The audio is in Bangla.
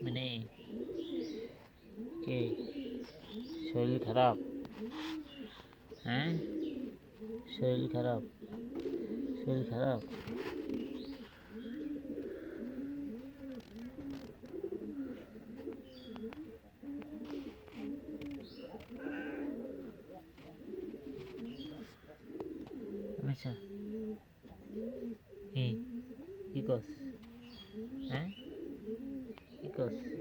মানে কে শরীর খারাপ? হ্যাঁ, শরীর খারাপ, শরীর খারাপ। আচ্ছা, কি কস? হ্যাঁ, কি কস?